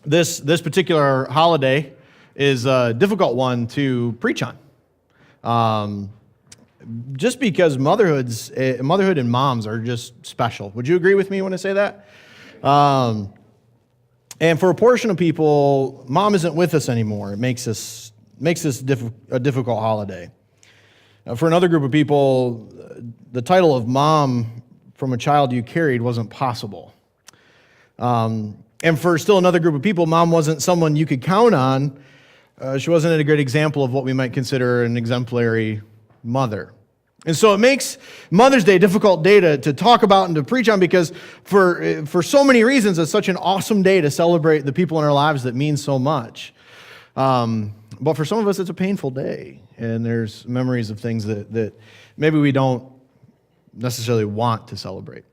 This particular holiday is a difficult one to preach on. Just because motherhood and moms are just special. Would you agree with me when I say that? And for a portion of people, mom isn't with us anymore. It makes this a difficult holiday. For another group of people, the title of mom from a child you carried wasn't possible. And for still another group of people, mom wasn't someone you could count on. She wasn't a great example of what we might consider an exemplary mother. And so it makes Mother's Day a difficult day to talk about and to preach on because for so many reasons, it's such an awesome day to celebrate the people in our lives that mean so much. But for some of us, it's a painful day. And there's memories of things that maybe we don't necessarily want to celebrate.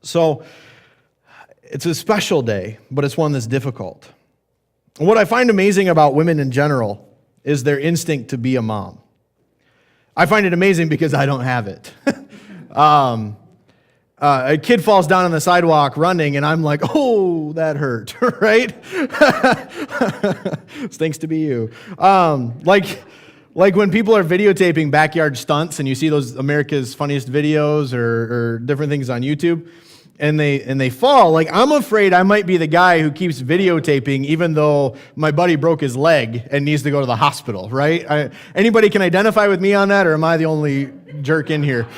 So it's a special day, but it's one that's difficult. And what I find amazing about women in general is their instinct to be a mom. I find it amazing because I don't have it. A kid falls down on the sidewalk running, and I'm like, oh, that hurt, right? Stinks to be you. Like when people are videotaping backyard stunts, and you see those America's Funniest Videos or different things on YouTube, and they fall, like I'm afraid I might be the guy who keeps videotaping even though my buddy broke his leg and needs to go to the hospital, right? Anybody can identify with me on that, or am I the only jerk in here?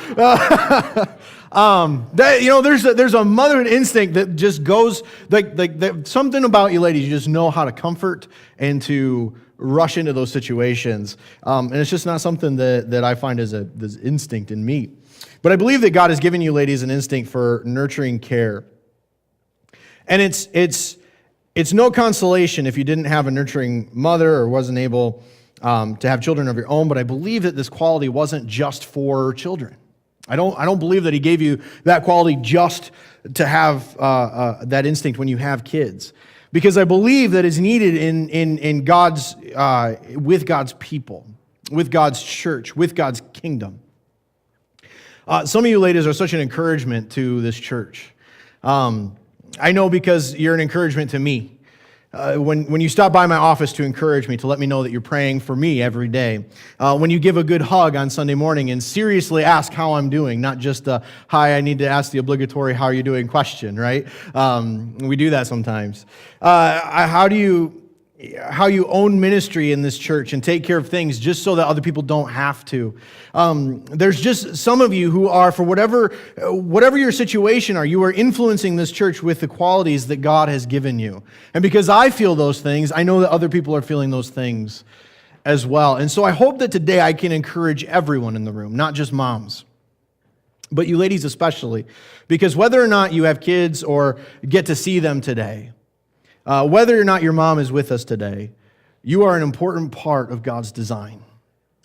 There's a motherhood instinct that just goes, like something about you ladies, you just know how to comfort and to rush into those situations. And it's just not something that I find as this instinct in me. But I believe that God has given you ladies an instinct for nurturing care. And it's no consolation if you didn't have a nurturing mother or wasn't able to have children of your own, but I believe that this quality wasn't just for children. I don't believe that he gave you that quality just to have that instinct when you have kids. Because I believe that it's needed in God's with God's people, with God's church, with God's kingdom. Some of you ladies are such an encouragement to this church. I know because you're an encouragement to me. When you stop by my office to encourage me, to let me know that you're praying for me every day. When you give a good hug on Sunday morning and seriously ask how I'm doing, not just a, hi, I need to ask the obligatory how are you doing question, right? We do that sometimes. How you own ministry in this church and take care of things just so that other people don't have to. There's just some of you who are, for whatever your situation are, you are influencing this church with the qualities that God has given you. And because I feel those things, I know that other people are feeling those things as well. And so I hope that today I can encourage everyone in the room, not just moms, but you ladies especially, because whether or not you have kids or get to see them today, whether or not your mom is with us today, you are an important part of God's design.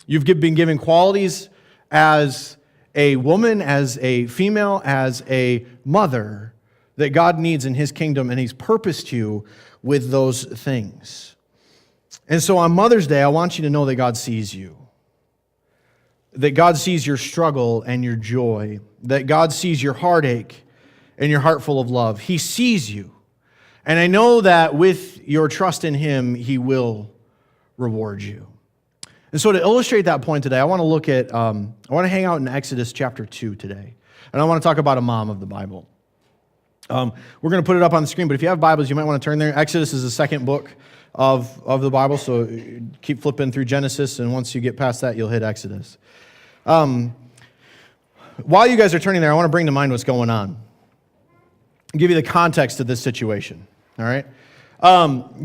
You've been given qualities as a woman, as a female, as a mother that God needs in His kingdom, and He's purposed you with those things. And so on Mother's Day, I want you to know that God sees you, that God sees your struggle and your joy, that God sees your heartache and your heart full of love. He sees you. And I know that with your trust in Him, He will reward you. And so to illustrate that point today, I want to hang out in Exodus chapter 2 today. And I want to talk about a mom of the Bible. We're going to put it up on the screen, but if you have Bibles, you might want to turn there. Exodus is the second book of the Bible, so keep flipping through Genesis, and once you get past that, you'll hit Exodus. While you guys are turning there, I want to bring to mind what's going on. I'll give you the context of this situation. All right?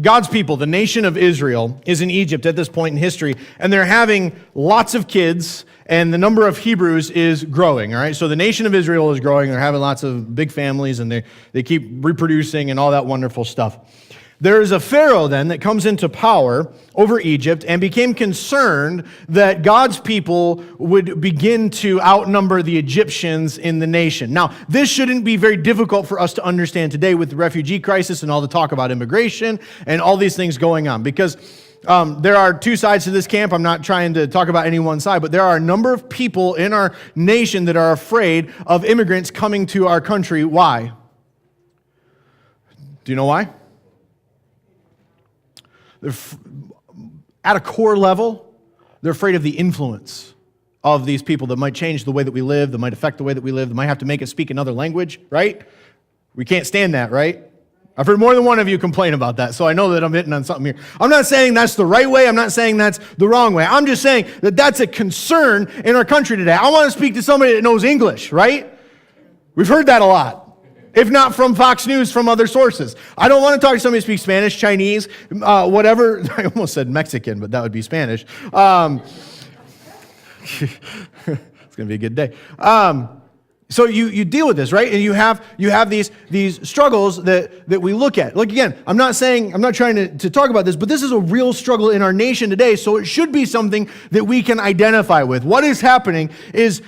God's people, the nation of Israel, is in Egypt at this point in history, and they're having lots of kids, and the number of Hebrews is growing. All right? So the nation of Israel is growing. They're having lots of big families, and they keep reproducing and all that wonderful stuff. There is a Pharaoh then that comes into power over Egypt and became concerned that God's people would begin to outnumber the Egyptians in the nation. Now, this shouldn't be very difficult for us to understand today with the refugee crisis and all the talk about immigration and all these things going on, because there are two sides to this camp. I'm not trying to talk about any one side, but there are a number of people in our nation that are afraid of immigrants coming to our country. Why? Do you know why? At a core level, they're afraid of the influence of these people that might change the way that we live, that might affect the way that we live, that might have to make us speak another language, right? We can't stand that, right? I've heard more than one of you complain about that, so I know that I'm hitting on something here. I'm not saying that's the right way. I'm not saying that's the wrong way. I'm just saying that that's a concern in our country today. I want to speak to somebody that knows English, right? We've heard that a lot. If not from Fox News, from other sources. I don't want to talk to somebody who speaks Spanish, Chinese, whatever. I almost said Mexican, but that would be Spanish. It's going to be a good day. So you deal with this, right? And you have these struggles that we look at. Like, again, I'm not trying to talk about this, but this is a real struggle in our nation today, so it should be something that we can identify with. What is happening is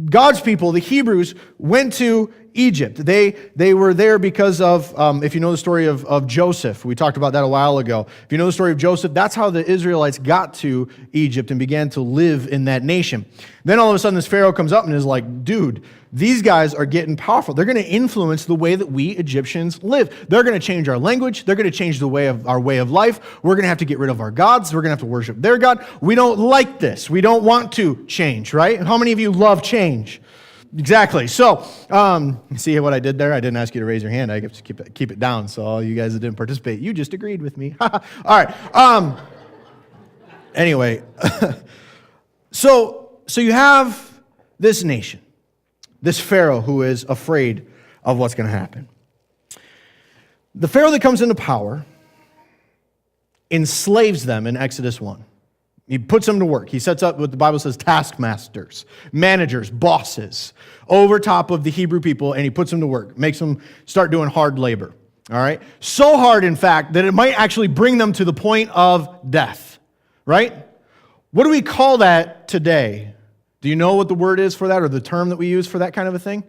God's people, the Hebrews, went to Egypt. They were there because of, if you know the story of Joseph, we talked about that a while ago. If you know the story of Joseph, that's how the Israelites got to Egypt and began to live in that nation. Then all of a sudden this Pharaoh comes up and is like, dude, these guys are getting powerful. They're going to influence the way that we Egyptians live. They're going to change our language. They're going to change our way of life. We're going to have to get rid of our gods. We're going to have to worship their God. We don't like this. We don't want to change, right? How many of you love change? Exactly. So, see what I did there? I didn't ask you to raise your hand. I have to keep it down. So all you guys that didn't participate, you just agreed with me. All right. Anyway, so you have this nation, this Pharaoh who is afraid of what's going to happen. The Pharaoh that comes into power enslaves them in Exodus 1. He puts them to work. He sets up what the Bible says taskmasters, managers, bosses over top of the Hebrew people, and he puts them to work, makes them start doing hard labor. All right? So hard, in fact, that it might actually bring them to the point of death. Right? What do we call that today? Do you know what the word is for that, or the term that we use for that kind of a thing?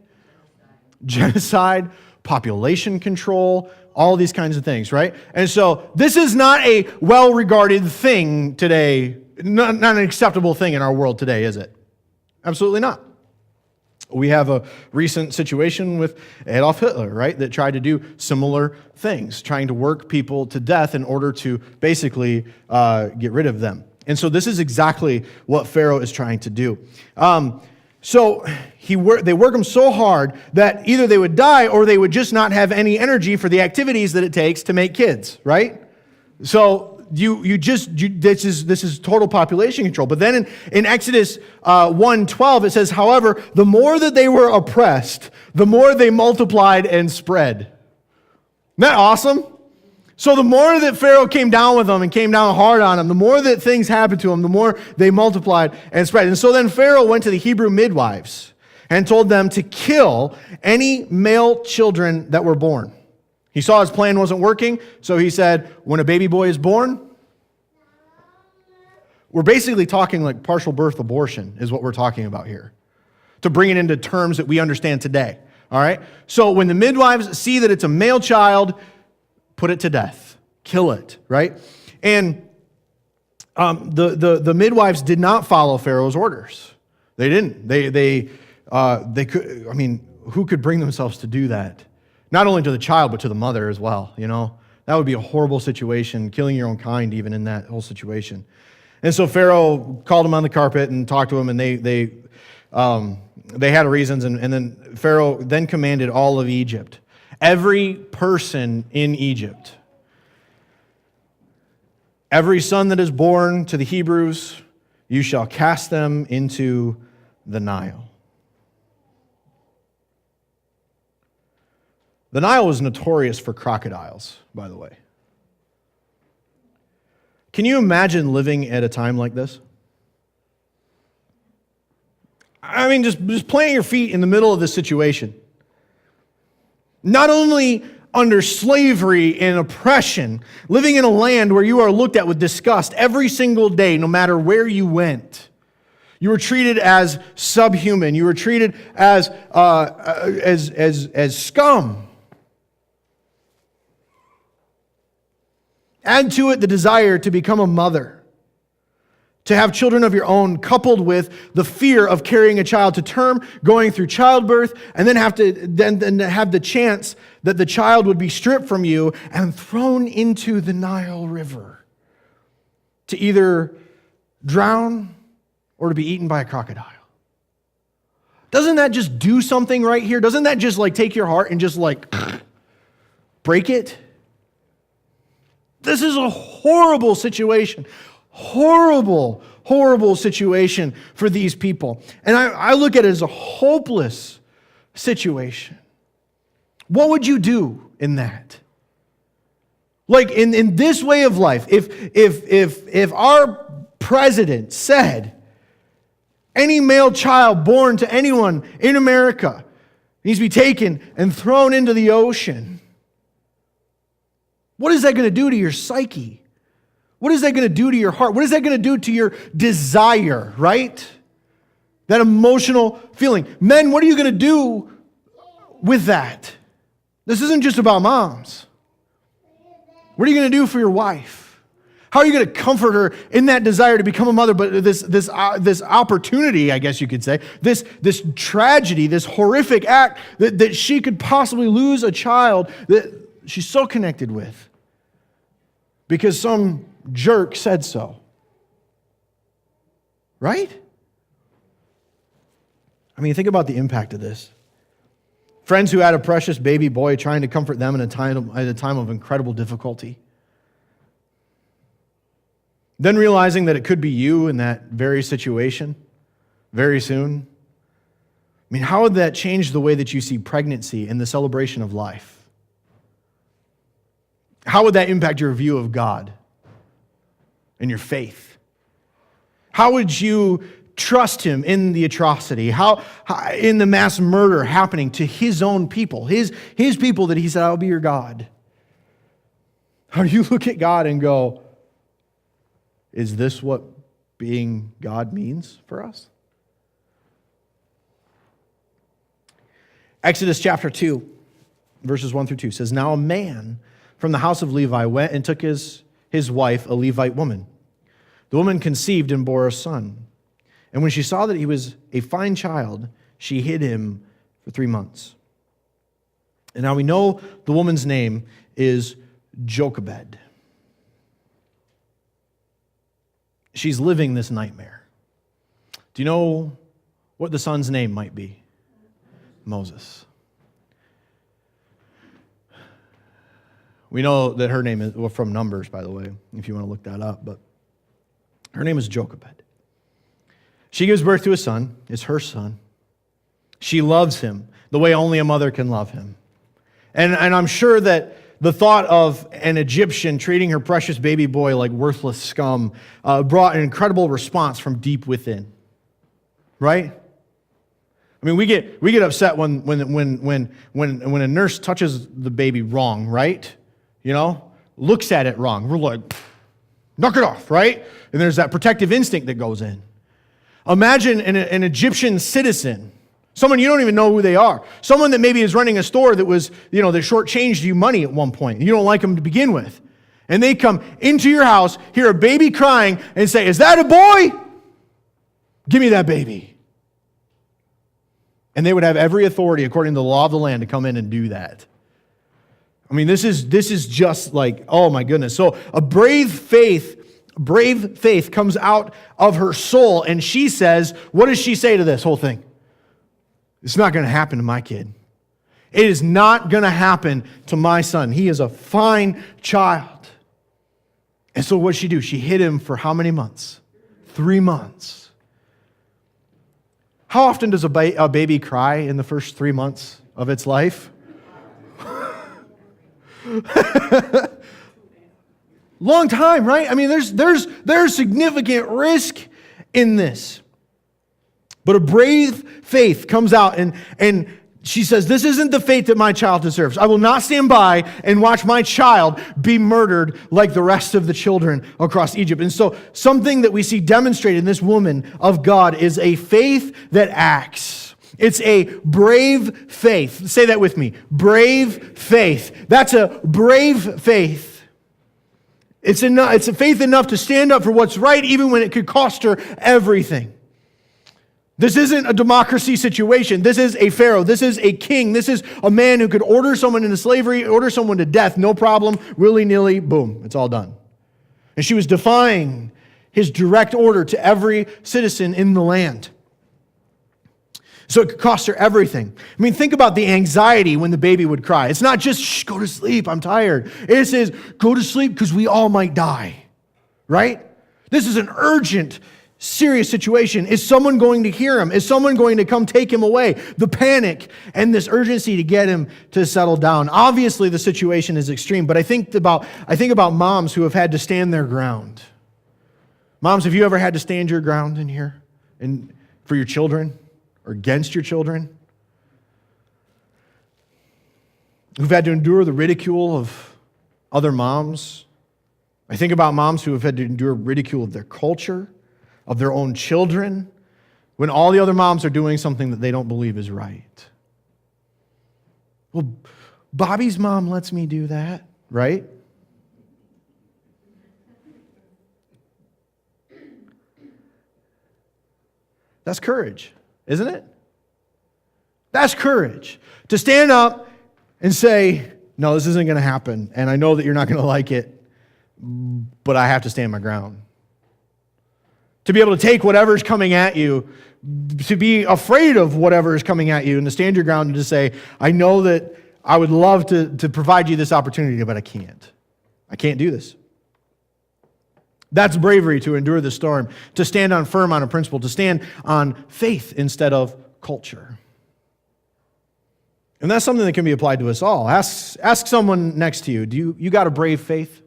Genocide, population control, all these kinds of things, right? And so this is not a well-regarded thing today, not an acceptable thing in our world today, is it? Absolutely not. We have a recent situation with Adolf Hitler, right, that tried to do similar things, trying to work people to death in order to basically get rid of them. And so this is exactly what Pharaoh is trying to do. So they work them so hard that either they would die or they would just not have any energy for the activities that it takes to make kids, right? So this is total population control. But then in Exodus 1:12 it says, however, the more that they were oppressed, the more they multiplied and spread. Isn't that awesome? So the more that Pharaoh came down with them and came down hard on them, the more that things happened to them, the more they multiplied and spread. And so then Pharaoh went to the Hebrew midwives and told them to kill any male children that were born. He saw his plan wasn't working, so he said, when a baby boy is born, we're basically talking like partial birth abortion is what we're talking about here, to bring it into terms that we understand today. All right? So when the midwives see that it's a male child, put it to death. Kill it, right? And the midwives did not follow Pharaoh's orders. They didn't. They could. I mean, who could bring themselves to do that? Not only to the child, but to the mother as well. You know, that would be a horrible situation, killing your own kind even in that whole situation. And so Pharaoh called them on the carpet and talked to them, and they had reasons. And then Pharaoh then commanded all of Egypt, every person in Egypt, every son that is born to the Hebrews, you shall cast them into the Nile. The Nile was notorious for crocodiles, by the way. Can you imagine living at a time like this? I mean, just plant your feet in the middle of this situation. Not only under slavery and oppression, living in a land where you are looked at with disgust every single day, no matter where you went. You were treated as subhuman. You were treated as scum. Add to it the desire to become a mother, to have children of your own, coupled with the fear of carrying a child to term, going through childbirth, and then have the chance that the child would be stripped from you and thrown into the Nile River. to either drown or to be eaten by a crocodile. Doesn't that just do something right here? Doesn't that just like take your heart and just like break it? This is a horrible situation. Horrible, horrible situation for these people. And I look at it as a hopeless situation. What would you do in that? Like in this way of life, if our president said any male child born to anyone in America needs to be taken and thrown into the ocean, what is that going to do to your psyche? What is that going to do to your heart? What is that going to do to your desire, right? That emotional feeling. Men, what are you going to do with that? This isn't just about moms. What are you going to do for your wife? How are you going to comfort her in that desire to become a mother? But this opportunity, I guess you could say, this tragedy, this horrific act that she could possibly lose a child that she's so connected with because some jerk said so. Right? I mean, think about the impact of this. Friends who had a precious baby boy trying to comfort them at a time of incredible difficulty. Then realizing that it could be you in that very situation very soon. I mean, how would that change the way that you see pregnancy and the celebration of life? How would that impact your view of God and your faith? How would you trust him in the atrocity? How in the mass murder happening to his own people, his people that he said, I'll be your God? How do you look at God and go, is this what being God means for us? Exodus chapter 2, verses 1 through 2 says, Now a man from the house of Levi went and took his wife, a Levite woman. The woman conceived and bore a son. And when she saw that he was a fine child, she hid him for 3 months. And now we know the woman's name is Jochebed. She's living this nightmare. Do you know what the son's name might be? Moses. We know that her name is, well, from Numbers, by the way, if you want to look that up, but her name is Jochebed. She gives birth to a son. It's her son. She loves him the way only a mother can love him. And I'm sure that the thought of an Egyptian treating her precious baby boy like worthless scum brought an incredible response from deep within. Right? I mean, we get upset when a nurse touches the baby wrong, right? You know, looks at it wrong. We're like, knock it off, right? And there's that protective instinct that goes in. Imagine an Egyptian citizen, someone you don't even know who they are, someone that maybe is running a store that was, that shortchanged you money at one point. You don't like them to begin with. And they come into your house, hear a baby crying, and say, is that a boy? Give me that baby. And they would have every authority according to the law of the land to come in and do that. I mean, this is just like, oh my goodness. So a brave faith comes out of her soul, and she says, what does she say to this whole thing? It's not going to happen to my kid. It is not going to happen to my son. He is a fine child. And so what did she do? She hid him for how many months? 3 months. How often does a baby cry in the first 3 months of its life? Long time, right? I mean, there's significant risk in this. But a brave faith comes out and she says, this isn't the fate that my child deserves. I will not stand by and watch my child be murdered like the rest of the children across Egypt. And so something that we see demonstrated in this woman of God is a faith that acts. It's a brave faith. Say that with me. Brave faith. That's a brave faith. It's a faith enough to stand up for what's right, even when it could cost her everything. This isn't a democracy situation. This is a pharaoh. This is a king. This is a man who could order someone into slavery, order someone to death, no problem, willy-nilly, boom, it's all done. And she was defying his direct order to every citizen in the land. So it could cost her everything. I mean, think about the anxiety when the baby would cry. It's not just, shh, go to sleep, I'm tired. It says, go to sleep because we all might die, right? This is an urgent, serious situation. Is someone going to hear him? Is someone going to come take him away? The panic and this urgency to get him to settle down. Obviously, the situation is extreme, but I think about moms who have had to stand their ground. Moms, have you ever had to stand your ground in here and for your children or against your children? Who've had to endure the ridicule of other moms? I think about moms who have had to endure ridicule of their culture, of their own children, when all the other moms are doing something that they don't believe is right. Well, Bobby's mom lets me do that, right? That's courage, isn't it? That's courage. To stand up and say, no, this isn't going to happen, and I know that you're not going to like it, but I have to stand my ground. To be able to take whatever's coming at you, to be afraid of whatever is coming at you, and to stand your ground and to say, I know that I would love to provide you this opportunity, but I can't. I can't do this. That's bravery, to endure the storm, to stand on firm on a principle, to stand on faith instead of culture. And that's something that can be applied to us all. Ask someone next to you, you got a brave faith?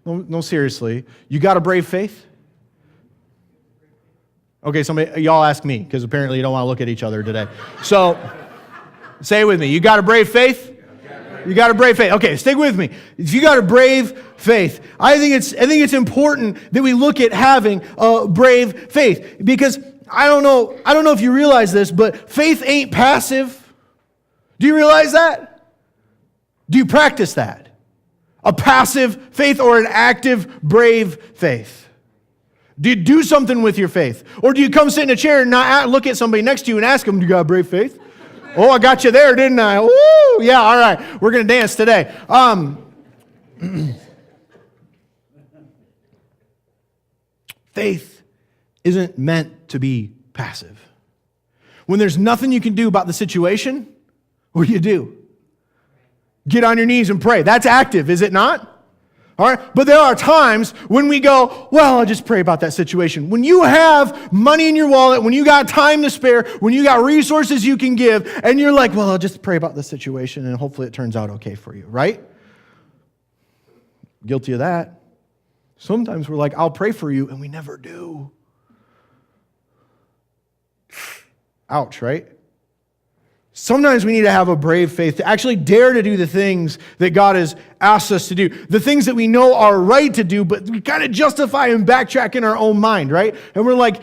No, seriously. You got a brave faith? Okay, y'all ask me, because apparently you don't want to look at each other today. So, say it with me. You got a brave faith? You got a brave faith. Okay, stick with me. If you got a brave faith, I think it's important that we look at having a brave faith, because I don't know if you realize this, but faith ain't passive. Do you realize that? Do you practice that? A passive faith or an active, brave faith? Do you do something with your faith? Or do you come sit in a chair and not look at somebody next to you and ask them, do you got a brave faith? Oh, I got you there, didn't I? Woo! Yeah, all right. We're going to dance today. Faith isn't meant to be passive. When there's nothing you can do about the situation, what do? Get on your knees and pray. That's active, is it not? All right, but there are times when we go, well, I'll just pray about that situation. When you have money in your wallet, when you got time to spare, when you got resources you can give, and you're like, well, I'll just pray about the situation and hopefully it turns out okay for you, right? Guilty of that. Sometimes we're like, I'll pray for you, and we never do. Ouch, right? Sometimes we need to have a brave faith to actually dare to do the things that God has asked us to do. The things that we know are right to do, but we kind of justify and backtrack in our own mind, right? And we're like,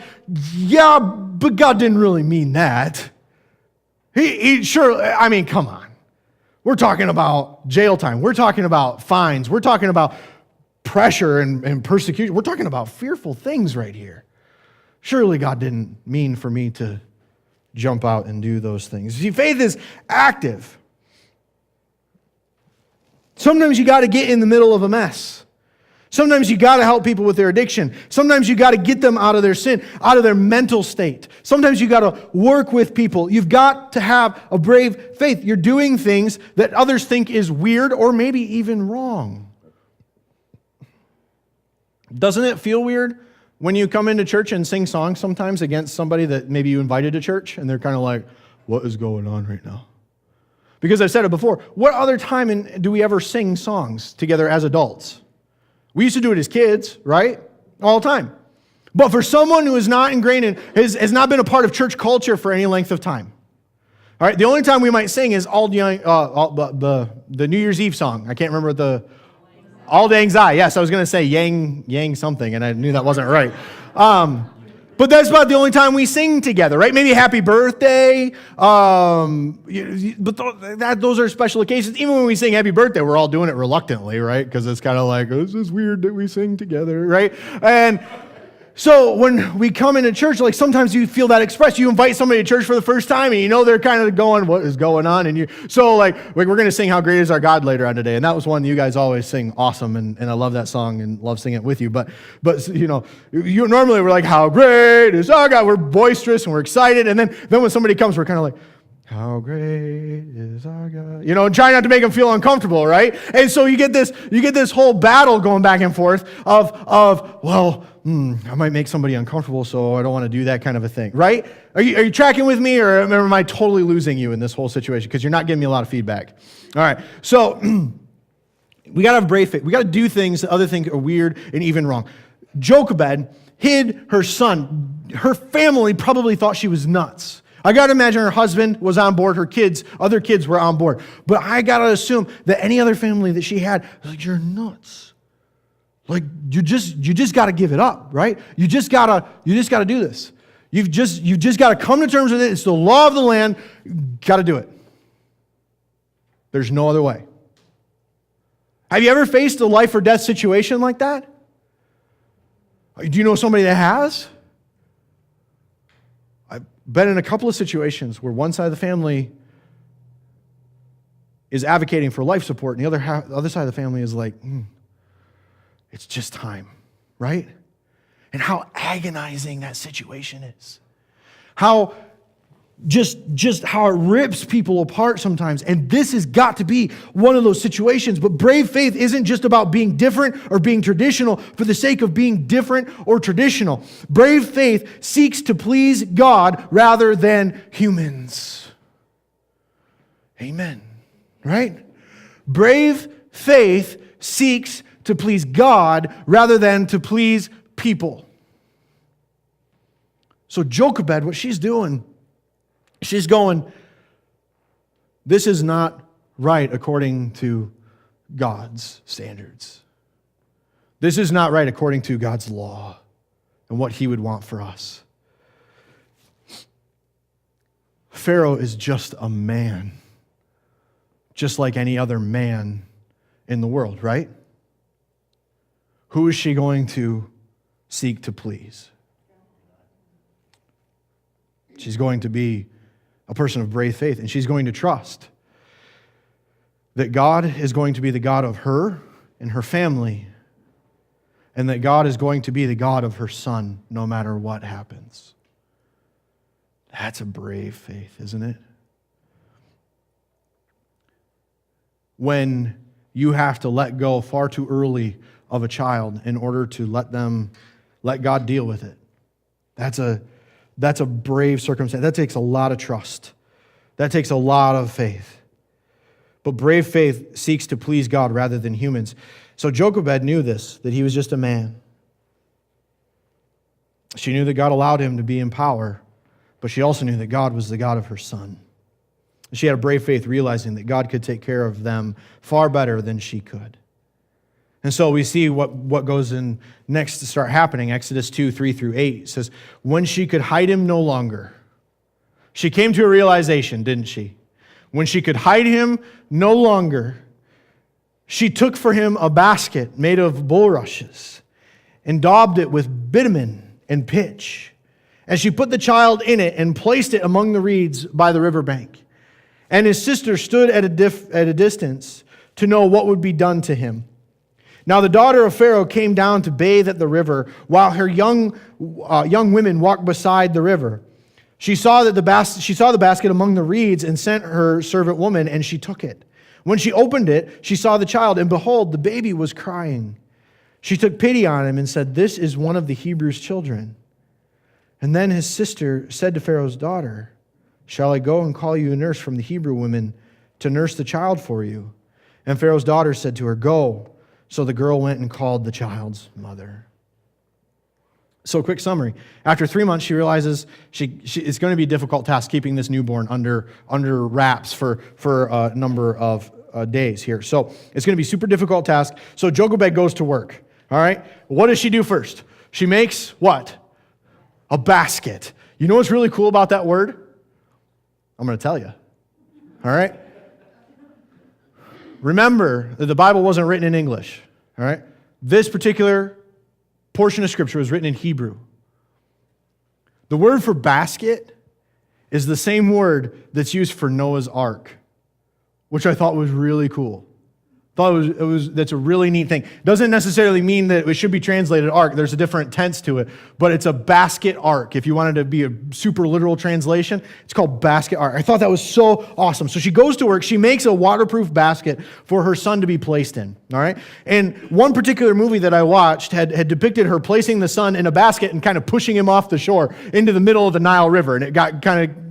yeah, but God didn't really mean that. He sure, I mean, come on. We're talking about jail time. We're talking about fines. We're talking about pressure and persecution. We're talking about fearful things right here. Surely God didn't mean for me to jump out and do those things. See, faith is active. Sometimes you got to get in the middle of a mess. Sometimes you got to help people with their addiction. Sometimes you got to get them out of their sin, out of their mental state. Sometimes you got to work with people. You've got to have a brave faith. You're doing things that others think is weird or maybe even wrong. Doesn't it feel weird when you come into church and sing songs sometimes against somebody that maybe you invited to church and they're kind of like, what is going on right now? Because I've said it before, what other time do we ever sing songs together as adults? We used to do it as kids, right? All the time. But for someone who is not ingrained in, has not been a part of church culture for any length of time, all right, the only time we might sing is the New Year's Eve song. I can't remember the... Auld Lang Syne. Yes, I was going to say yang something, and I knew that wasn't right. But that's about the only time we sing together, right? Maybe Happy Birthday. But those are special occasions. Even when we sing Happy Birthday, we're all doing it reluctantly, right? Because it's kind of like, oh, this is weird that we sing together, right? And So when we come into church, like sometimes you feel that expressed. You invite somebody to church for the first time and you know they're kind of going, what is going on? And we're going to sing How Great Is Our God later on today. And that was one you guys always sing awesome. And I love that song and love singing it with you. But you normally we're like, how great is our God? We're boisterous and we're excited. And then when somebody comes, we're kind of like, how great is our God? And try not to make them feel uncomfortable, right? And so you get this whole battle going back and forth of I might make somebody uncomfortable, so I don't want to do that kind of a thing, right? Are you tracking with me, or am I totally losing you in this whole situation? Because you're not giving me a lot of feedback. All right, so we got to have brave faith. We got to do things that other things are weird and even wrong. Jochebed hid her son. Her family probably thought she was nuts. I got to imagine her husband was on board, other kids were on board. But I got to assume that any other family that she had was like, you're nuts. Like, you just got to give it up, right? You just got to do this. You've just got to come to terms with it. It's the law of the land. Got to do it. There's no other way. Have you ever faced a life or death situation like that? Do you know somebody that has? I've been in a couple of situations where one side of the family is advocating for life support, and the other side of the family is like, it's just time, right? And how agonizing that situation is. How how it rips people apart sometimes. And this has got to be one of those situations. But brave faith isn't just about being different or being traditional for the sake of being different or traditional. Brave faith seeks to please God rather than humans. Amen. Right? Brave faith seeks to please God rather than to please people. So Jochebed, what she's doing, she's going, this is not right according to God's standards. This is not right according to God's law and what He would want for us. Pharaoh is just a man, just like any other man in the world, right? Who is she going to seek to please? She's going to be a person of brave faith, and she's going to trust that God is going to be the God of her and her family, and that God is going to be the God of her son no matter what happens. That's a brave faith, isn't it? When you have to let go far too early of a child in order to let God deal with it. That's a brave circumstance. That takes a lot of trust. That takes a lot of faith. But brave faith seeks to please God rather than humans. So Jochebed knew this, that he was just a man. She knew that God allowed him to be in power, but she also knew that God was the God of her son. She had a brave faith realizing that God could take care of them far better than she could. And so we see what goes in next to start happening. Exodus 2, 3 through 8 says, when she could hide him no longer. She came to a realization, didn't she? When she could hide him no longer, she took for him a basket made of bulrushes and daubed it with bitumen and pitch. And she put the child in it and placed it among the reeds by the riverbank. And his sister stood at a distance to know what would be done to him. Now the daughter of Pharaoh came down to bathe at the river, while her young women walked beside the river. She saw the basket among the reeds and sent her servant woman, and she took it. When she opened it, she saw the child, and behold, the baby was crying. She took pity on him and said, "This is one of the Hebrews' children." And then his sister said to Pharaoh's daughter, "Shall I go and call you a nurse from the Hebrew women to nurse the child for you?" And Pharaoh's daughter said to her, "Go." So the girl went and called the child's mother. So quick summary. After 3 months, she realizes it's going to be a difficult task keeping this newborn under wraps for a number of days here. So it's going to be a super difficult task. So Jochebed goes to work. All right? What does she do first? She makes what? A basket. You know what's really cool about that word? I'm going to tell you. All right? Remember that the Bible wasn't written in English. All right? This particular portion of Scripture was written in Hebrew. The word for basket is the same word that's used for Noah's Ark, which I thought was really cool. That's a really neat thing. Doesn't necessarily mean that it should be translated ark. There's a different tense to it, but it's a basket ark. If you wanted to be a super literal translation, it's called basket ark. I thought that was so awesome. So she goes to work. She makes a waterproof basket for her son to be placed in. All right. And one particular movie that I watched had depicted her placing the son in a basket and kind of pushing him off the shore into the middle of the Nile River. And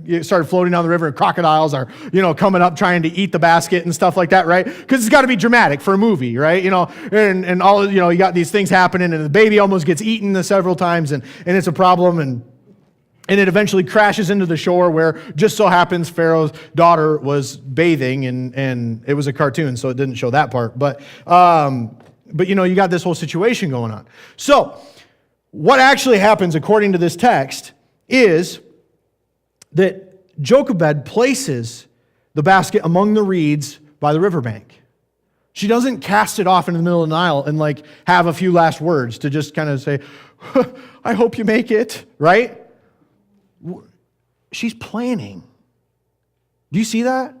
it started floating down the river, and crocodiles are, coming up trying to eat the basket and stuff like that, right? Because it's got to be dramatic for a movie, right? And all, you got these things happening, and the baby almost gets eaten several times, and it's a problem, and it eventually crashes into the shore where just so happens Pharaoh's daughter was bathing, and it was a cartoon, so it didn't show that part. But you got this whole situation going on. So what actually happens according to this text is that Jochebed places the basket among the reeds by the riverbank. She doesn't cast it off into the middle of the Nile and have a few last words to just kind of say, I hope you make it, right? She's planning. Do you see that?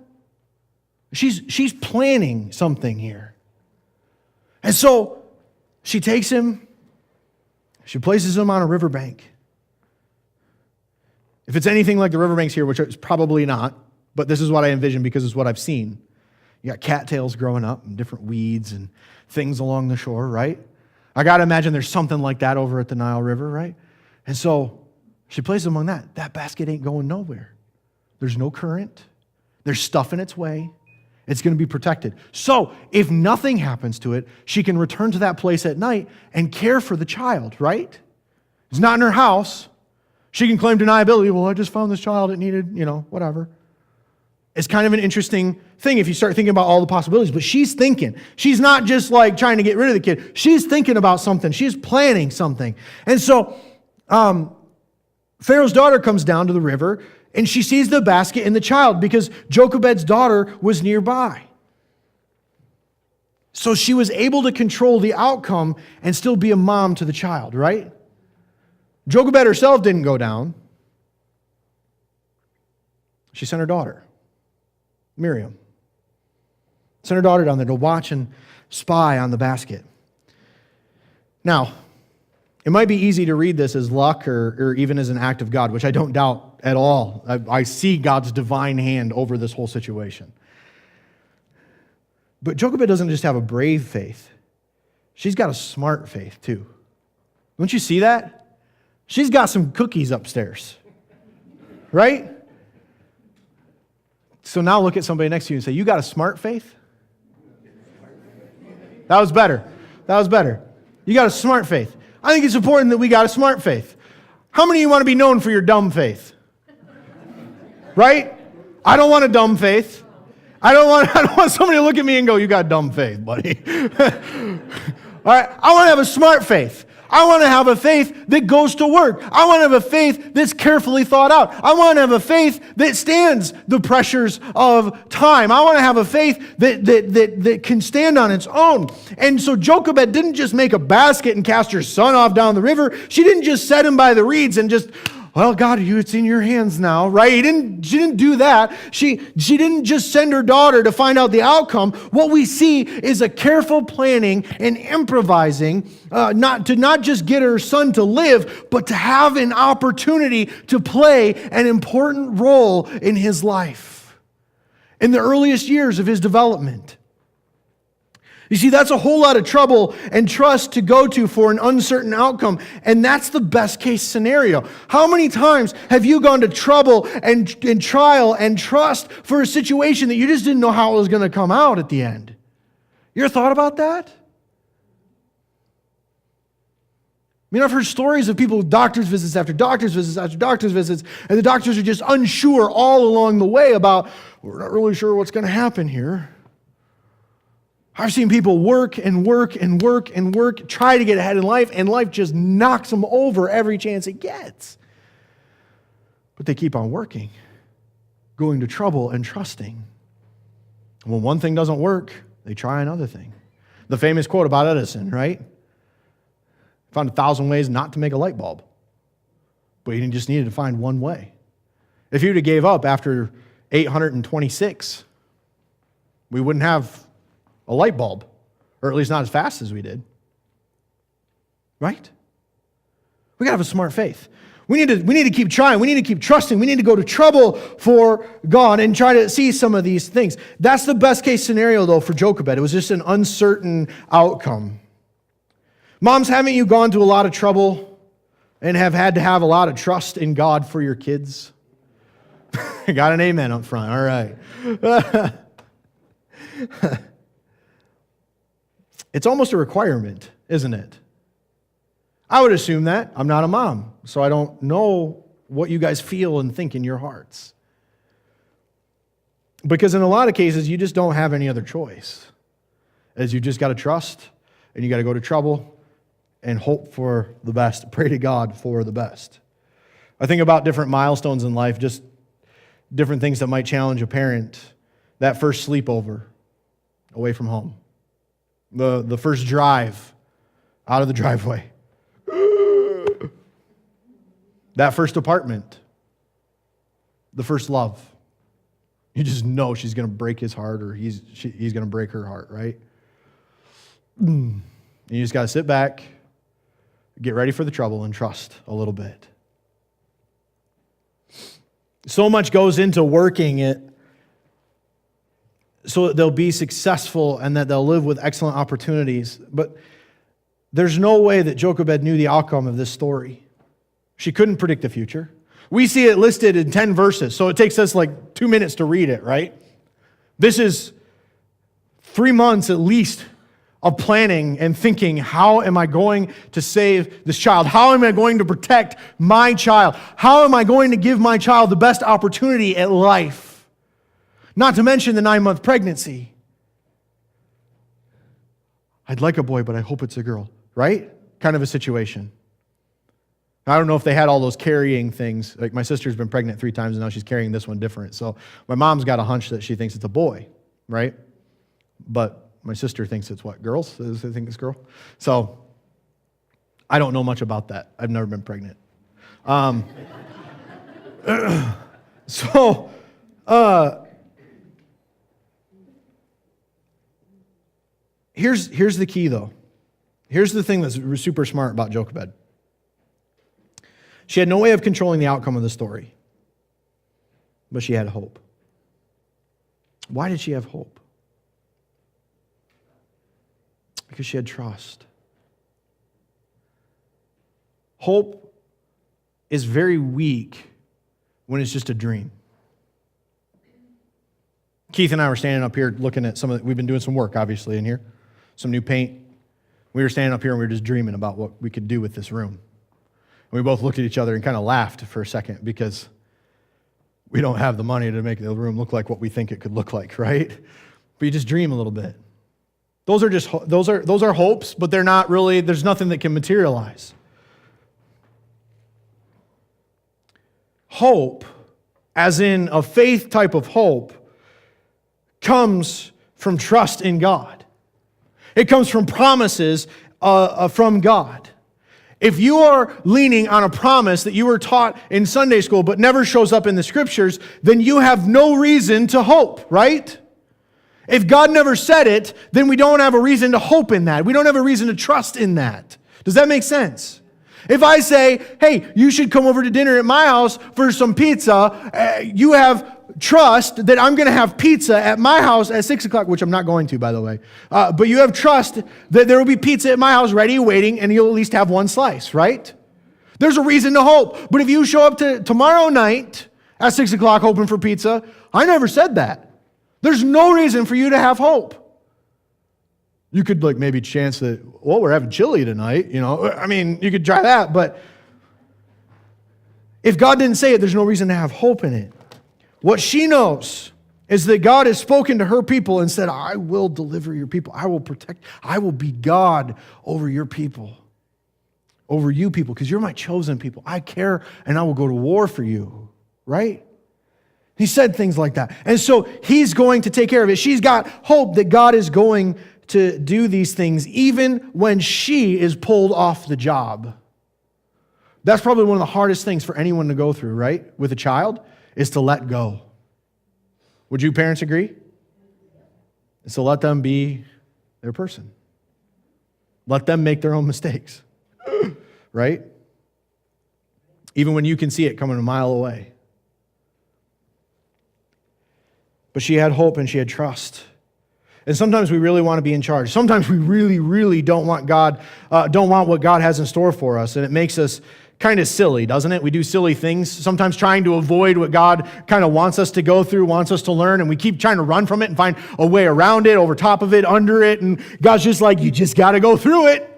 She's planning something here. And so she takes him, she places him on a riverbank. If it's anything like the riverbanks here, which it's probably not, but this is what I envision because it's what I've seen. You got cattails growing up and different weeds and things along the shore, right? I got to imagine there's something like that over at the Nile River, right? And so she places among that. That basket ain't going nowhere. There's no current. There's stuff in its way. It's going to be protected. So if nothing happens to it, she can return to that place at night and care for the child, right? It's not in her house. She can claim deniability. Well, I just found this child. It needed, whatever. It's kind of an interesting thing if you start thinking about all the possibilities. But she's thinking. She's not just trying to get rid of the kid. She's thinking about something. She's planning something. And so Pharaoh's daughter comes down to the river, and she sees the basket and the child because Jochebed's daughter was nearby. So she was able to control the outcome and still be a mom to the child, right? Jochebed herself didn't go down. She sent her daughter, Miriam. Sent her daughter down there to watch and spy on the basket. Now, it might be easy to read this as luck or even as an act of God, which I don't doubt at all. I see God's divine hand over this whole situation. But Jochebed doesn't just have a brave faith. She's got a smart faith too. Don't you see that? She's got some cookies upstairs, right? So now look at somebody next to you and say, you got a smart faith? That was better. You got a smart faith. I think it's important that we got a smart faith. How many of you want to be known for your dumb faith? Right? I don't want a dumb faith. I don't want somebody to look at me and go, you got dumb faith, buddy. All right? I want to have a smart faith. I want to have a faith that goes to work. I want to have a faith that's carefully thought out. I want to have a faith that stands the pressures of time. I want to have a faith that can stand on its own. And so Jochebed didn't just make a basket and cast her son off down the river. She didn't just set him by the reeds and just, well, God, it's in your hands now, right? She didn't do that. She didn't just send her daughter to find out the outcome. What we see is a careful planning and improvising, not just get her son to live, but to have an opportunity to play an important role in his life, in the earliest years of his development. You see, that's a whole lot of trouble and trust to go to for an uncertain outcome, and that's the best case scenario. How many times have you gone to trouble and trial and trust for a situation that you just didn't know how it was going to come out at the end? You ever thought about that? I mean, I've heard stories of people with doctor's visits after doctor's visits after doctor's visits, and the doctors are just unsure all along the way about, we're not really sure what's going to happen here. I've seen people work and work and work and work, try to get ahead in life, and life just knocks them over every chance it gets. But they keep on working, going to trouble and trusting. And when one thing doesn't work, they try another thing. The famous quote about Edison, right? Found 1,000 ways not to make a light bulb. But he just needed to find one way. If he would have gave up after 826, we wouldn't have a light bulb, or at least not as fast as we did. Right? We got to have a smart faith. We need to keep trying. We need to keep trusting. We need to go to trouble for God and try to see some of these things. That's the best case scenario, though, for Jochebed. It was just an uncertain outcome. Moms, haven't you gone to a lot of trouble and have had to have a lot of trust in God for your kids? Got an amen up front. All right. It's almost a requirement, isn't it? I would assume that. I'm not a mom, so I don't know what you guys feel and think in your hearts. Because in a lot of cases, you just don't have any other choice. As you just got to trust, and you got to go to trouble and hope for the best. Pray to God for the best. I think about different milestones in life, just different things that might challenge a parent. That first sleepover away from home. The first drive out of the driveway. That first apartment. The first love. You just know she's going to break his heart or he's going to break her heart, right? And you just got to sit back, get ready for the trouble, and trust a little bit. So much goes into working it so that they'll be successful and that they'll live with excellent opportunities. But there's no way that Jochebed knew the outcome of this story. She couldn't predict the future. We see it listed in 10 verses, so it takes us like 2 minutes to read it, right? This is 3 months at least of planning and thinking, how am I going to save this child? How am I going to protect my child? How am I going to give my child the best opportunity at life? Not to mention the 9-month pregnancy. I'd like a boy, but I hope it's a girl, right? Kind of a situation. I don't know if they had all those carrying things. Like my sister's been pregnant 3 times and now she's carrying this one different. So my mom's got a hunch that she thinks it's a boy, right? But my sister thinks it's what? Girls? Does they think it's girl? So I don't know much about that. I've never been pregnant. Here's the key, though. Here's the thing that's super smart about Jochebed. She had no way of controlling the outcome of the story, but she had hope. Why did she have hope? Because she had trust. Hope is very weak when it's just a dream. Keith and I were standing up here looking at we've been doing some work, obviously, in here. Some new paint. We were standing up here and we were just dreaming about what we could do with this room. And we both looked at each other and kind of laughed for a second because we don't have the money to make the room look like what we think it could look like, right? But you just dream a little bit. Those are hopes, but they're not really, there's nothing that can materialize. Hope, as in a faith type of hope, comes from trust in God. It comes from promises from God. If you are leaning on a promise that you were taught in Sunday school but never shows up in the scriptures, then you have no reason to hope, right? If God never said it, then we don't have a reason to hope in that. We don't have a reason to trust in that. Does that make sense? If I say, hey, you should come over to dinner at my house for some pizza, you have trust that I'm going to have pizza at my house at 6 o'clock, which I'm not going to, by the way. But you have trust that there will be pizza at my house ready, waiting, and you'll at least have one slice, right? There's a reason to hope. But if you show up to tomorrow night at 6 o'clock hoping for pizza, I never said that. There's no reason for you to have hope. You could maybe chance that, well, we're having chili tonight, I mean, you could try that, but if God didn't say it, there's no reason to have hope in it. What she knows is that God has spoken to her people and said, I will deliver your people. I will protect. I will be God over your people, over you people, because you're my chosen people. I care and I will go to war for you, right? He said things like that. And so he's going to take care of it. She's got hope that God is going to do these things even when she is pulled off the job. That's probably one of the hardest things for anyone to go through, right? With a child, is to let go. Would you parents agree? Is to let them be their person. Let them make their own mistakes, right? Even when you can see it coming a mile away. But she had hope and she had trust. And sometimes we really want to be in charge. Sometimes we really, really don't want what God has in store for us, and it makes us kind of silly, doesn't it? We do silly things, sometimes trying to avoid what God kind of wants us to go through, wants us to learn, and we keep trying to run from it and find a way around it, over top of it, under it, and God's just like, you just got to go through it.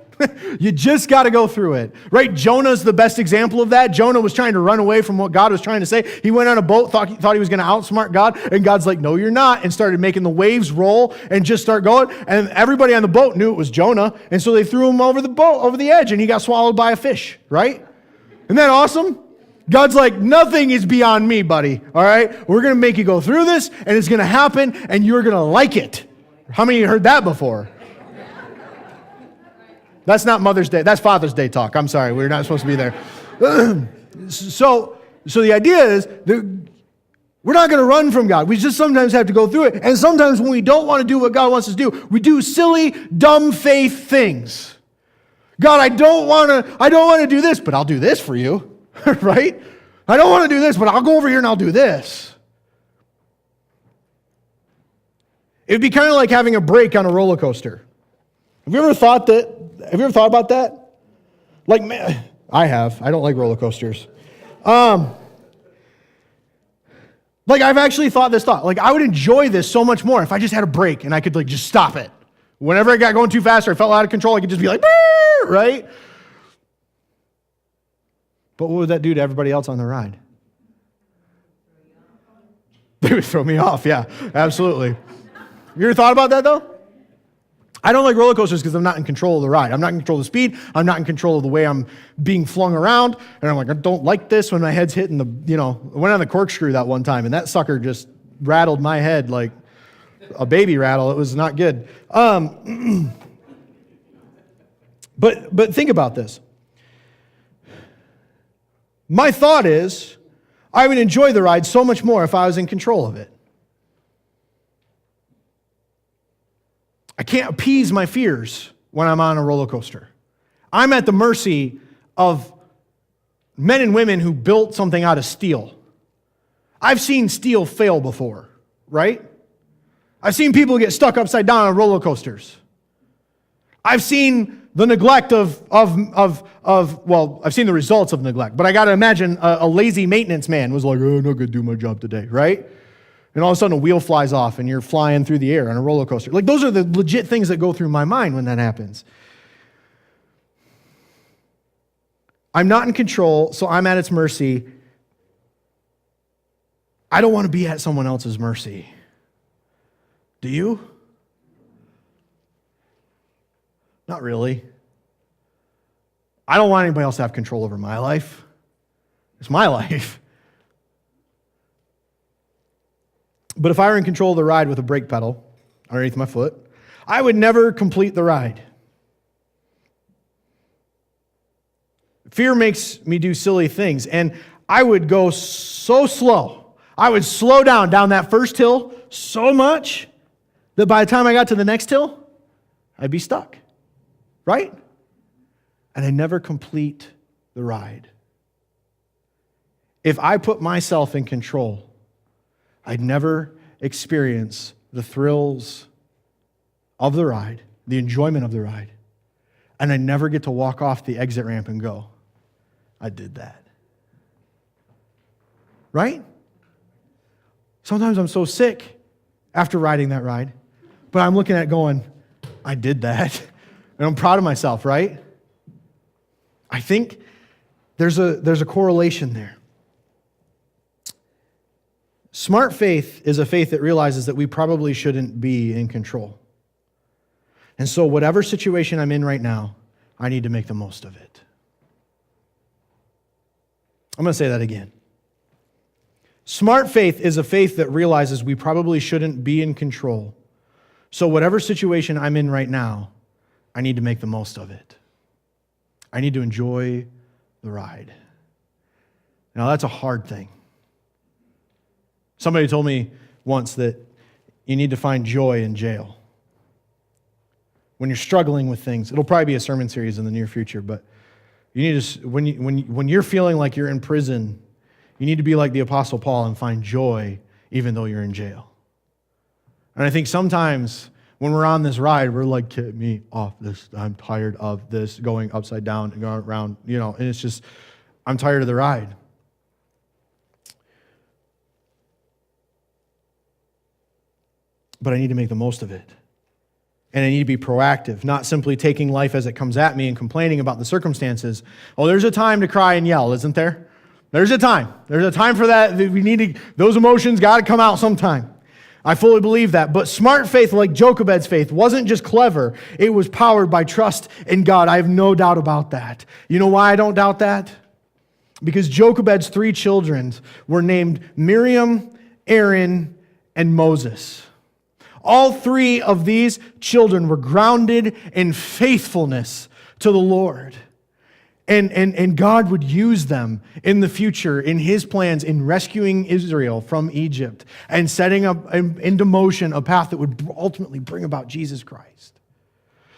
You just got to go through it, right? Jonah's the best example of that. Jonah was trying to run away from what God was trying to say. He went on a boat, thought he was going to outsmart God, and God's like, no, you're not, and started making the waves roll and just start going, and everybody on the boat knew it was Jonah, and so they threw him over the boat, over the edge, and he got swallowed by a fish, right? Isn't that awesome? God's like, nothing is beyond me, buddy, all right? We're going to make you go through this, and it's going to happen, and you're going to like it. How many of you heard that before? That's not Mother's Day. That's Father's Day talk. I'm sorry. We're not supposed to be there. So the idea is that we're not going to run from God. We just sometimes have to go through it. And sometimes when we don't want to do what God wants us to do, we do silly, dumb faith things. God, I don't want to do this, but I'll do this for you, right? I don't want to do this, but I'll go over here and I'll do this. It'd be kind of like having a brake on a roller coaster. Have you ever thought about that? Like, man, I have. I don't like roller coasters. Like, I've actually thought this thought. Like, I would enjoy this so much more if I just had a brake and I could, like, just stop it. Whenever I got going too fast or I felt out of control, I could just be like, right? But what would that do to everybody else on the ride? They would throw me off, yeah, absolutely. Have you ever thought about that, though? I don't like roller coasters because I'm not in control of the ride. I'm not in control of the speed. I'm not in control of the way I'm being flung around. And I'm like, I don't like this when my head's hitting I went on the corkscrew that one time, and that sucker just rattled my head like a baby rattle. It was not good. But think about this. My thought is, I would enjoy the ride so much more if I was in control of it. I can't appease my fears when I'm on a roller coaster. I'm at the mercy of men and women who built something out of steel. I've seen steel fail before, right? I've seen people get stuck upside down on roller coasters. I've seen the neglect I've seen the results of neglect, but I got to imagine a lazy maintenance man was like, oh, I'm not going to do my job today, right? And all of a sudden a wheel flies off and you're flying through the air on a roller coaster. Like, those are the legit things that go through my mind when that happens. I'm not in control, so I'm at its mercy. I don't want to be at someone else's mercy. Do you? Not really. I don't want anybody else to have control over my life. It's my life. But if I were in control of the ride with a brake pedal underneath my foot, I would never complete the ride. Fear makes me do silly things, and I would go so slow. I would slow down that first hill so much that by the time I got to the next hill, I'd be stuck, right? And I'd never complete the ride. If I put myself in control, I'd never experience the thrills of the ride, the enjoyment of the ride, and I'd never get to walk off the exit ramp and go, I did that. Right? Sometimes I'm so sick after riding that ride, but I'm looking at it going, I did that. And I'm proud of myself, right? I think there's a correlation there. Smart faith is a faith that realizes that we probably shouldn't be in control. And so whatever situation I'm in right now, I need to make the most of it. I'm going to say that again. Smart faith is a faith that realizes we probably shouldn't be in control. So whatever situation I'm in right now, I need to make the most of it. I need to enjoy the ride. Now, that's a hard thing. Somebody told me once that you need to find joy in jail. When you're struggling with things, it'll probably be a sermon series in the near future, but you need to, when you're feeling like you're in prison, you need to be like the Apostle Paul and find joy even though you're in jail. And I think sometimes when we're on this ride, we're like, get me off this. I'm tired of this going upside down and going around, and it's just, I'm tired of the ride. But I need to make the most of it. And I need to be proactive, not simply taking life as it comes at me and complaining about the circumstances. Oh, there's a time to cry and yell, isn't there? There's a time. There's a time for that. Those emotions got to come out sometime. I fully believe that. But smart faith, like Jochebed's faith, wasn't just clever. It was powered by trust in God. I have no doubt about that. You know why I don't doubt that? Because Jochebed's 3 children were named Miriam, Aaron, and Moses. All 3 of these children were grounded in faithfulness to the Lord. And God would use them in the future in His plans in rescuing Israel from Egypt and setting up into motion a path that would ultimately bring about Jesus Christ.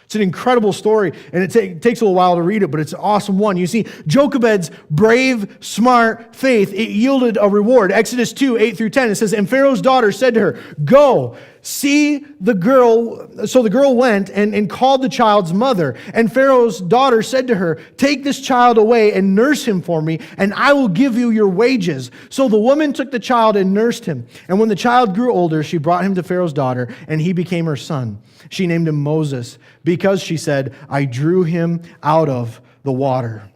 It's an incredible story, and it takes a little while to read it, but it's an awesome one. You see, Jochebed's brave, smart faith, it yielded a reward. Exodus 2, 8 through 10, it says, "And Pharaoh's daughter said to her, 'Go, see the girl.' So the girl went and called the child's mother. And Pharaoh's daughter said to her, 'Take this child away and nurse him for me, and I will give you your wages.' So the woman took the child and nursed him. And when the child grew older, she brought him to Pharaoh's daughter, and he became her son. She named him Moses, because she said, 'I drew him out of the water.'"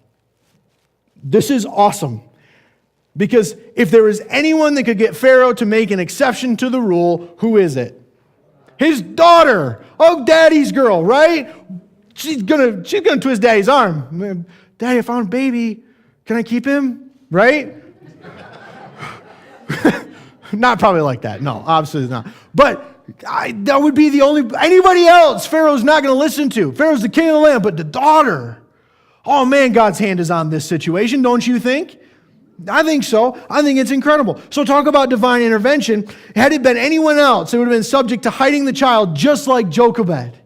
This is awesome. Because if there was anyone that could get Pharaoh to make an exception to the rule, who is it? His daughter. Oh, daddy's girl, right? She's gonna twist daddy's arm. "Daddy, I found a baby. Can I keep him?" Right? Not probably like that. No, absolutely not. But that would be the only, anybody else Pharaoh's not going to listen to. Pharaoh's the king of the land, but the daughter. Oh man, God's hand is on this situation, don't you think? I think so. I think it's incredible. So talk about divine intervention. Had it been anyone else, it would have been subject to hiding the child just like Jochebed.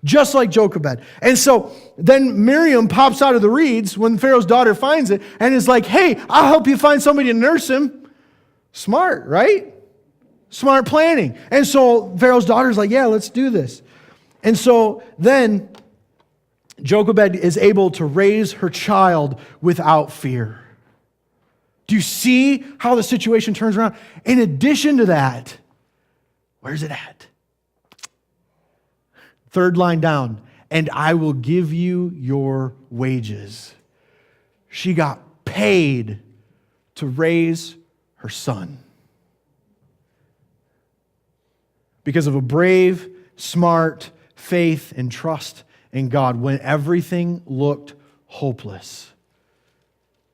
Just like Jochebed. And so then Miriam pops out of the reeds when Pharaoh's daughter finds it and is like, "Hey, I'll help you find somebody to nurse him." Smart, right? Smart planning. And so Pharaoh's daughter's like, "Yeah, let's do this." And so then Jochebed is able to raise her child without fear. Do you see how the situation turns around? In addition to that, where's it at? 3rd line down, "And I will give you your wages." She got paid to raise her son. Because of a brave, smart faith and trust in God when everything looked hopeless.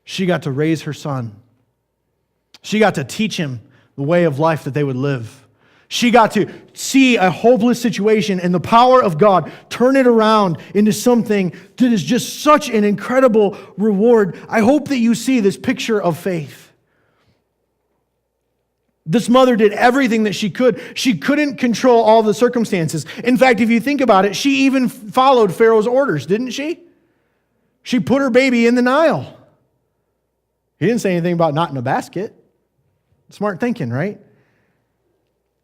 She got to raise her son. She got to teach him the way of life that they would live. She got to see a hopeless situation and the power of God turn it around into something that is just such an incredible reward. I hope that you see this picture of faith. This mother did everything that she could. She couldn't control all the circumstances. In fact, if you think about it, she even followed Pharaoh's orders, didn't she? She put her baby in the Nile. He didn't say anything about not in a basket. Smart thinking, right?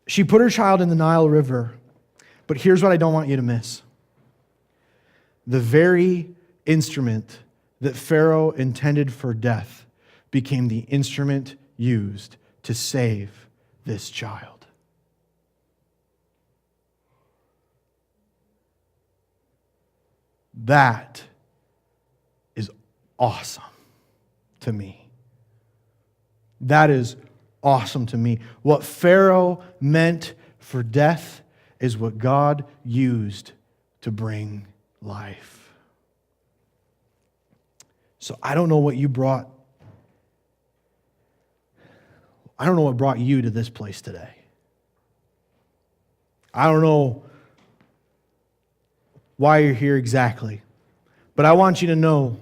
She put her child in the Nile River. But here's what I don't want you to miss. The very instrument that Pharaoh intended for death became the instrument used to save this child. That is awesome to me. That is awesome to me. What Pharaoh meant for death is what God used to bring life. So I don't know what you brought. I don't know what brought you to this place today. I don't know why you're here exactly. But I want you to know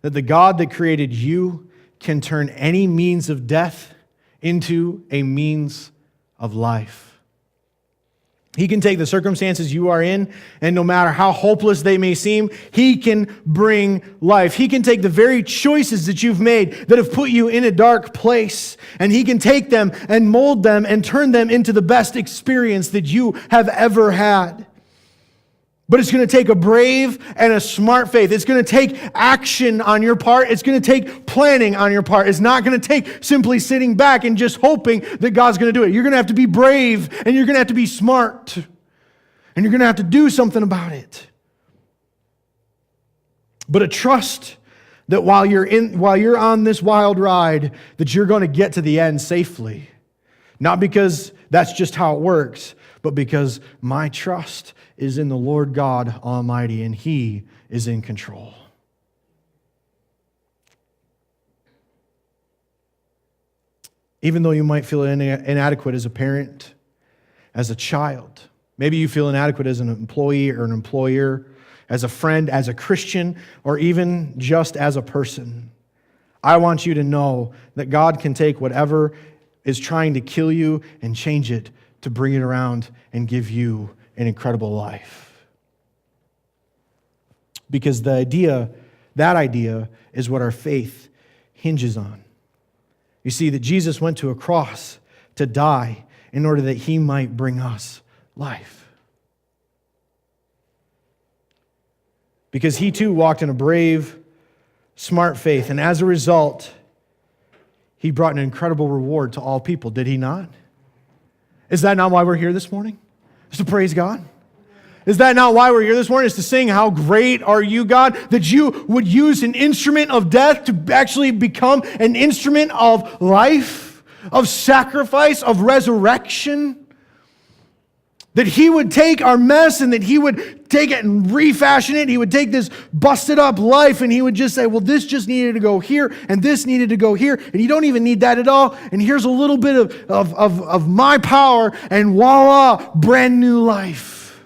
that the God that created you can turn any means of death into a means of life. He can take the circumstances you are in, and no matter how hopeless they may seem, He can bring life. He can take the very choices that you've made that have put you in a dark place, and He can take them and mold them and turn them into the best experience that you have ever had. But it's going to take a brave and a smart faith. It's going to take action on your part. It's going to take planning on your part. It's not going to take simply sitting back and just hoping that God's going to do it. You're going to have to be brave, and you're going to have to be smart, and you're going to have to do something about it. But a trust that while you're on this wild ride, that you're going to get to the end safely. Not because that's just how it works, but because my trust is in the Lord God Almighty, and He is in control. Even though you might feel inadequate as a parent, as a child, maybe you feel inadequate as an employee or an employer, as a friend, as a Christian, or even just as a person, I want you to know that God can take whatever is trying to kill you and change it to bring it around and give you an incredible life. Because that idea is what our faith hinges on. You see, that Jesus went to a cross to die in order that He might bring us life. Because He too walked in a brave, smart faith, and as a result, He brought an incredible reward to all people, did He not? Is that not why we're here this morning? Is to praise God? Is that not why we're here this morning? Is to sing, how great are you, God, that you would use an instrument of death to actually become an instrument of life, of sacrifice, of resurrection? That He would take our mess and that He would take it and refashion it. He would take this busted up life and He would just say, well, this just needed to go here and this needed to go here. And you don't even need that at all. And here's a little bit of my power and voila, brand new life.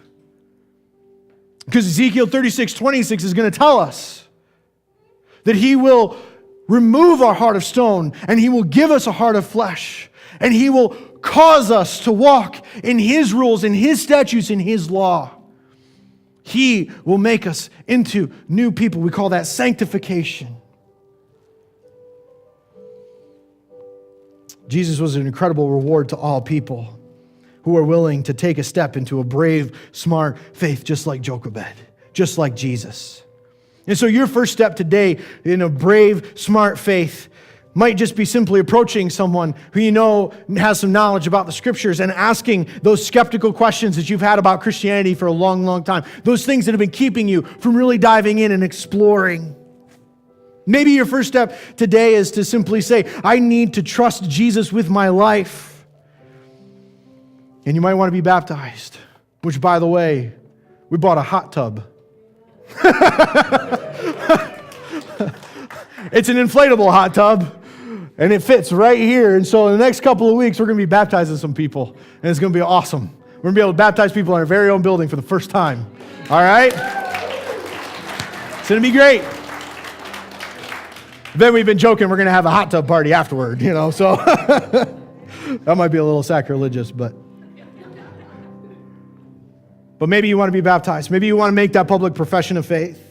Because Ezekiel 36:26 is going to tell us that He will remove our heart of stone and He will give us a heart of flesh. And He will cause us to walk in His rules, in His statutes, in His law. He will make us into new people. We call that sanctification. Jesus was an incredible reward to all people who are willing to take a step into a brave, smart faith, just like Jochebed, just like Jesus. And so your first step today in a brave, smart faith might just be simply approaching someone who you know has some knowledge about the Scriptures and asking those skeptical questions that you've had about Christianity for a long, long time. Those things that have been keeping you from really diving in and exploring. Maybe your first step today is to simply say, I need to trust Jesus with my life. And you might want to be baptized, which, by the way, we bought a hot tub. It's an inflatable hot tub. And it fits right here. And so in the next couple of weeks, we're going to be baptizing some people. And it's going to be awesome. We're going to be able to baptize people in our very own building for the first time. All right? It's going to be great. Then we've been joking we're going to have a hot tub party afterward, so that might be a little sacrilegious, but maybe you want to be baptized. Maybe you want to make that public profession of faith.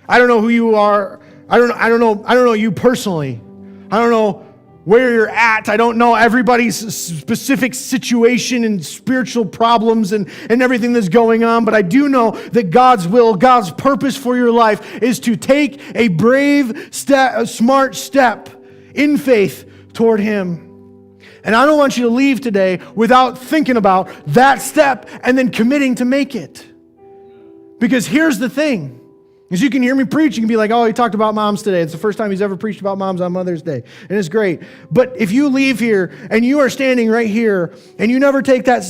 I don't know who you are. I don't know you personally. I don't know where you're at. I don't know everybody's specific situation and spiritual problems and everything that's going on, but I do know that God's will, God's purpose for your life is to take a brave step, a smart step in faith toward Him. And I don't want you to leave today without thinking about that step and then committing to make it. Because here's the thing. As you can hear me preach, you can be like, oh, he talked about moms today. It's the first time he's ever preached about moms on Mother's Day. And it's great. But if you leave here and you are standing right here and you never take that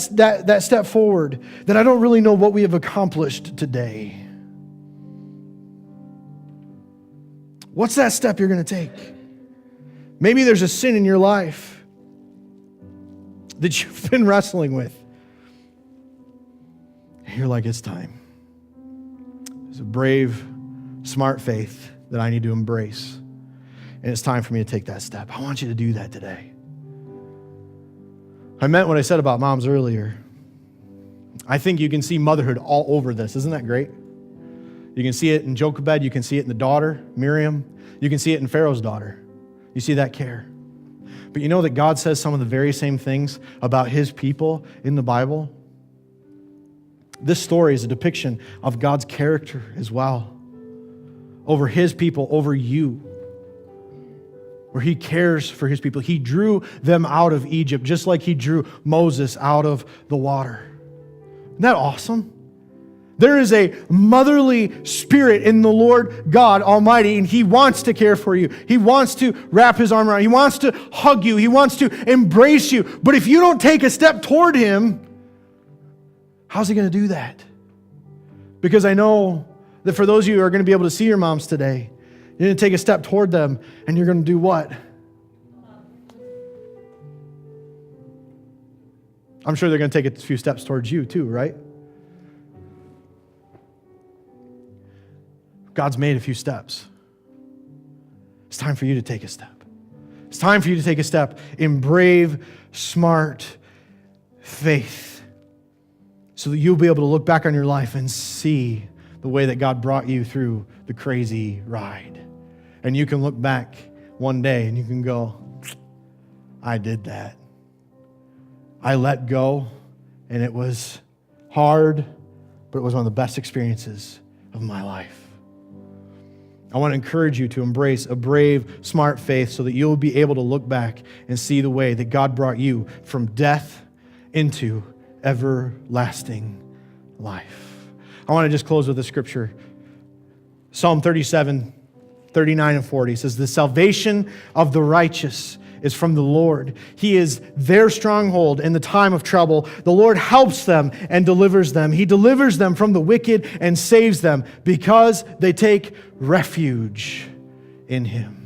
step forward, then I don't really know what we have accomplished today. What's that step you're going to take? Maybe there's a sin in your life that you've been wrestling with. And you're like, it's time. It's a brave, smart faith that I need to embrace. And it's time for me to take that step. I want you to do that today. I meant what I said about moms earlier. I think you can see motherhood all over this. Isn't that great? You can see it in Jochebed. You can see it in the daughter, Miriam. You can see it in Pharaoh's daughter. You see that care. But you know that God says some of the very same things about his people in the Bible? This story is a depiction of God's character as well. Over his people, over you. Where he cares for his people. He drew them out of Egypt just like he drew Moses out of the water. Isn't that awesome? There is a motherly spirit in the Lord God Almighty, and he wants to care for you. He wants to wrap his arm around you. He wants to hug you. He wants to embrace you. But if you don't take a step toward him, how's he going to do that? Because I know that for those of you who are going to be able to see your moms today, you're going to take a step toward them, and you're going to do what? I'm sure they're going to take a few steps towards you too, right? God's made a few steps. It's time for you to take a step. It's time for you to take a step in brave, smart faith so that you'll be able to look back on your life and see the way that God brought you through the crazy ride. And you can look back one day and you can go, I did that. I let go, and it was hard, but it was one of the best experiences of my life. I want to encourage you to embrace a brave, smart faith so that you'll be able to look back and see the way that God brought you from death into everlasting life. I want to just close with a scripture. Psalm 37, 39 and 40 says, the salvation of the righteous is from the Lord. He is their stronghold in the time of trouble. The Lord helps them and delivers them. He delivers them from the wicked and saves them because they take refuge in him.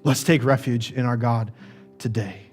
Let's take refuge in our God today.